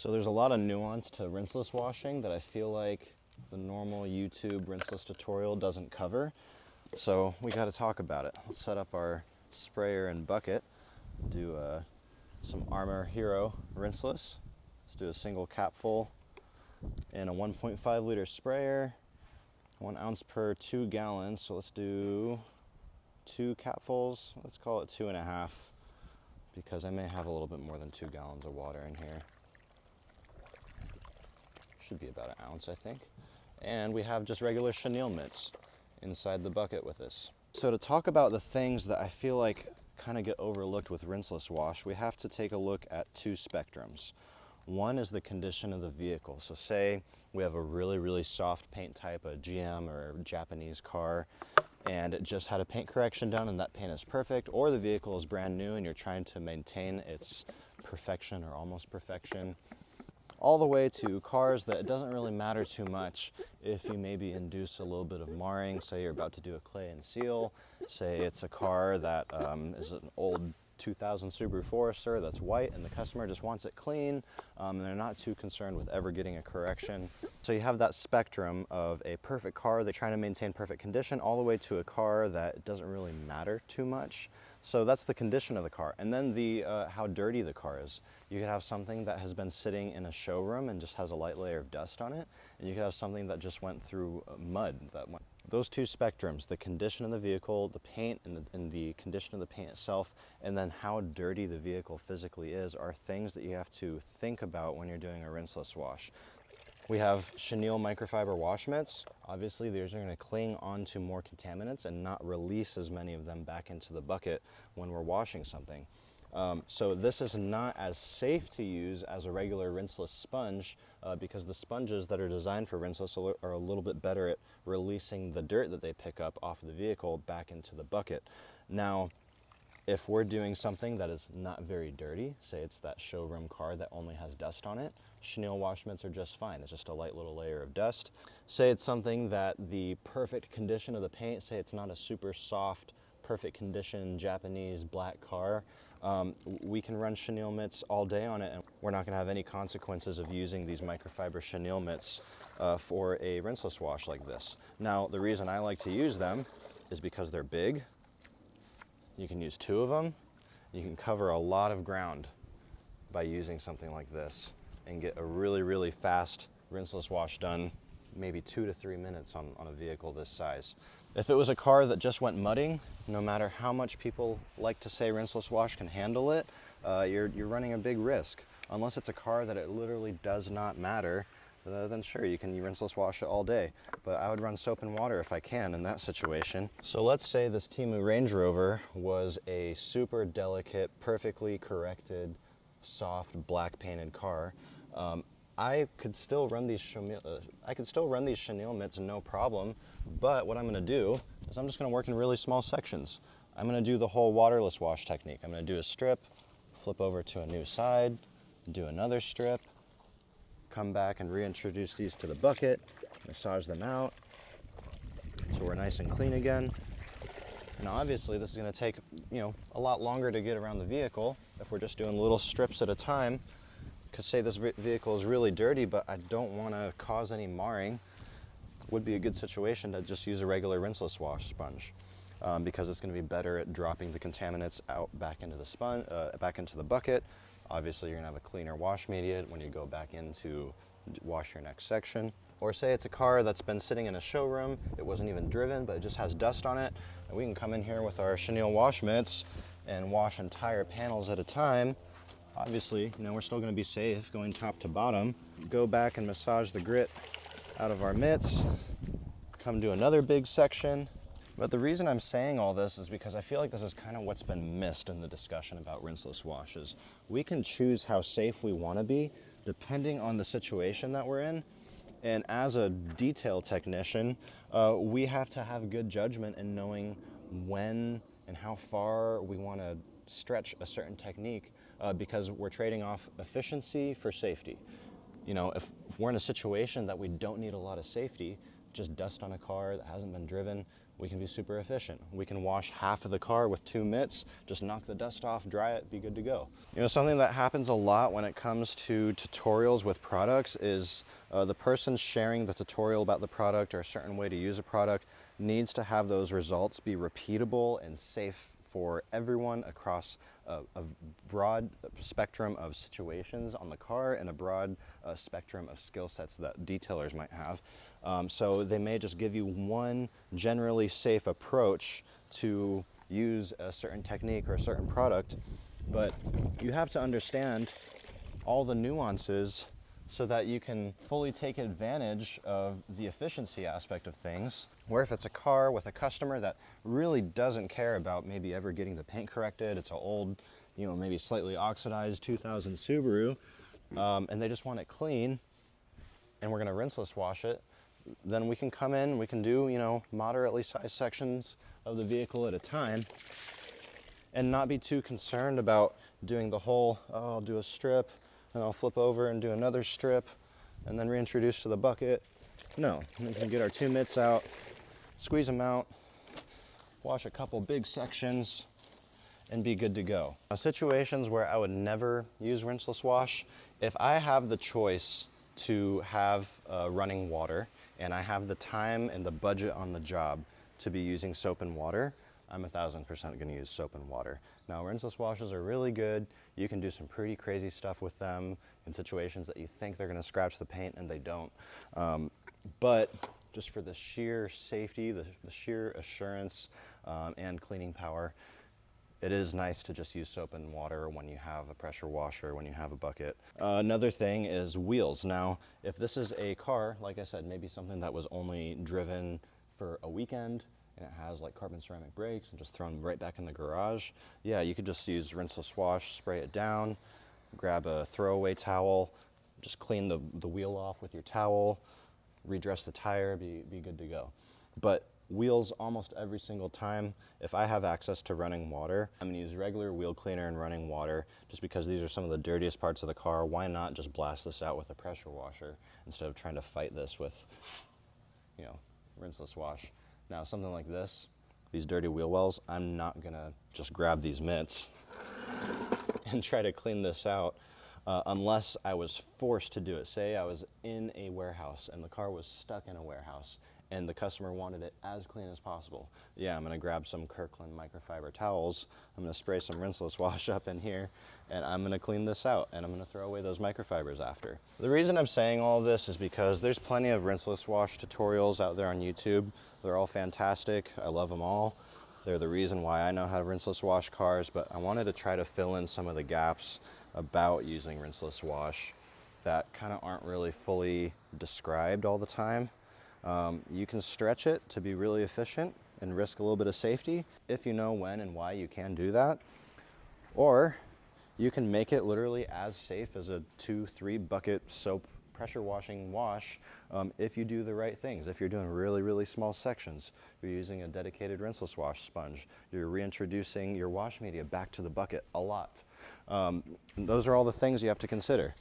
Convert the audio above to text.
So there's a lot of nuance to rinseless washing that I feel like the normal YouTube rinseless tutorial doesn't cover. So we got to talk about it. Let's set up our sprayer and bucket. Do some Armor Hero rinseless. Let's do a single capful in a 1.5 liter sprayer, 1 ounce per 2 gallons. So let's do 2 capfuls. Let's call it 2.5 because I may have a little bit more than 2 gallons of water in here. Should be about 1 ounce, I think. And we have just regular chenille mitts inside the bucket with this. So to talk about the things that I feel like kind of get overlooked with rinseless wash, we have to take a look at 2 spectrums. One is the condition of the vehicle. So say we have a really soft paint type, a GM or a Japanese car, and it just had a paint correction done and that paint is perfect, or the vehicle is brand new and you're trying to maintain its perfection or almost perfection, all the way to cars that it doesn't really matter too much if you maybe induce a little bit of marring. Say you're about to do a clay and seal. Say it's a car that is an old 2000 Subaru Forester that's white and the customer just wants it clean, and they're not too concerned with ever getting a correction. So you have that spectrum of a perfect car they're trying to maintain perfect condition, all the way to a car that doesn't really matter too much. So that's the condition of the car. And then the how dirty the car is. You could have something that has been sitting in a showroom and just has a light layer of dust on it, and you could have something that just went through mud. Those 2 spectrums, the condition of the vehicle, the paint, and the condition of the paint itself, and then how dirty the vehicle physically is, are things that you have to think about when you're doing a rinseless wash. We have chenille microfiber wash mitts. Obviously, these are going to cling onto more contaminants and not release as many of them back into the bucket when we're washing something. So this is not as safe to use as a regular rinseless sponge because the sponges that are designed for rinseless are a little bit better at releasing the dirt that they pick up off of the vehicle back into the bucket. Now, if we're doing something that is not very dirty, say it's that showroom car that only has dust on it, chenille wash mitts are just fine. It's just a light little layer of dust. Say it's something that the perfect condition of the paint, say it's not a super soft, perfect condition Japanese black car, we can run chenille mitts all day on it and we're not going to have any consequences of using these microfiber chenille mitts for a rinseless wash like this. Now, the reason I like to use them is because they're big. You can use 2 of them. You can cover a lot of ground by using something like this and get a really fast rinseless wash done, maybe 2 to 3 minutes on a vehicle this size. If it was a car that just went mudding, no matter how much people like to say rinseless wash can handle it, you're running a big risk. Unless it's a car that it literally does not matter, then sure, you can rinseless wash it all day. But I would run soap and water if I can in that situation. So let's say this Timu Range Rover was a super delicate, perfectly corrected, soft, black painted car. I could still run these chenille mitts no problem, but what I'm going to do is I'm just going to work in really small sections. I'm going to do the whole waterless wash technique. I'm going to do a strip, flip over to a new side, do another strip, come back and reintroduce these to the bucket, massage them out so we're nice and clean again. Now obviously this is going to take, a lot longer to get around the vehicle if we're just doing little strips at a time, because say this vehicle is really dirty but I don't want to cause any marring. Would be a good situation to just use a regular rinseless wash sponge because it's going to be better at dropping the contaminants out back into the sponge, back into the bucket. Obviously, you're going to have a cleaner wash media when you go back in to wash your next section. Or say it's a car that's been sitting in a showroom, it wasn't even driven, but it just has dust on it, and we can come in here with our chenille wash mitts and wash entire panels at a time. Obviously, we're still going to be safe going top to bottom. Go back and massage the grit out of our mitts, come to another big section. But the reason I'm saying all this is because I feel like this is kind of what's been missed in the discussion about rinseless washes. We can choose how safe we want to be depending on the situation that we're in. And as a detail technician, we have to have good judgment in knowing when and how far we want to stretch a certain technique because we're trading off efficiency for safety. If we're in a situation that we don't need a lot of safety, just dust on a car that hasn't been driven, we can be super efficient. We can wash half of the car with 2 mitts, just knock the dust off, dry it, be good to go. You know, something that happens a lot when it comes to tutorials with products is the person sharing the tutorial about the product or a certain way to use a product needs to have those results be repeatable and safe for everyone across a broad spectrum of situations on the car and a broad spectrum of skill sets that detailers might have. So they may just give you one generally safe approach to use a certain technique or a certain product, but you have to understand all the nuances so that you can fully take advantage of the efficiency aspect of things. Where if it's a car with a customer that really doesn't care about maybe ever getting the paint corrected, it's an old, you know, maybe slightly oxidized 2000 Subaru, and they just want it clean, and we're gonna rinseless wash it, then we can come in, we can do, you know, moderately sized sections of the vehicle at a time and not be too concerned about doing the whole, oh, I'll do a strip, and I'll flip over and do another strip and then reintroduce to the bucket. No, we can get our 2 mitts out, squeeze them out, wash a couple big sections, and be good to go. Now, situations where I would never use rinseless wash, if I have the choice to have running water and I have the time and the budget on the job to be using soap and water, I'm 1000% gonna use soap and water. Now, rinseless washes are really good. You can do some pretty crazy stuff with them in situations that you think they're gonna scratch the paint and they don't. But just for the sheer safety, the sheer assurance and cleaning power, it is nice to just use soap and water when you have a pressure washer, when you have a bucket. Another thing is wheels. Now, if this is a car, like I said, maybe something that was only driven for a weekend, and it has like carbon ceramic brakes and just thrown right back in the garage, yeah, you could just use rinseless wash, spray it down, grab a throwaway towel, just clean the wheel off with your towel, redress the tire, be good to go. But wheels, almost every single time, if I have access to running water, I'm gonna use regular wheel cleaner and running water just because these are some of the dirtiest parts of the car. Why not just blast this out with a pressure washer instead of trying to fight this with, you know, rinseless wash. Now, something like this, these dirty wheel wells, I'm not gonna just grab these mitts and try to clean this out unless I was forced to do it. Say I was in a warehouse and the car was stuck in a warehouse and the customer wanted it as clean as possible. Yeah, I'm gonna grab some Kirkland microfiber towels, I'm gonna spray some rinseless wash up in here, and I'm gonna clean this out, and I'm gonna throw away those microfibers after. The reason I'm saying all of this is because there's plenty of rinseless wash tutorials out there on YouTube. They're all fantastic, I love them all. They're the reason why I know how to rinseless wash cars, but I wanted to try to fill in some of the gaps about using rinseless wash that kind of aren't really fully described all the time. You can stretch it to be really efficient and risk a little bit of safety if you know when and why you can do that. Or you can make it literally as safe as a 2-3 bucket soap pressure washing wash if you do the right things. If you're doing really, really small sections, you're using a dedicated rinseless wash sponge, you're reintroducing your wash media back to the bucket a lot. Those are all the things you have to consider.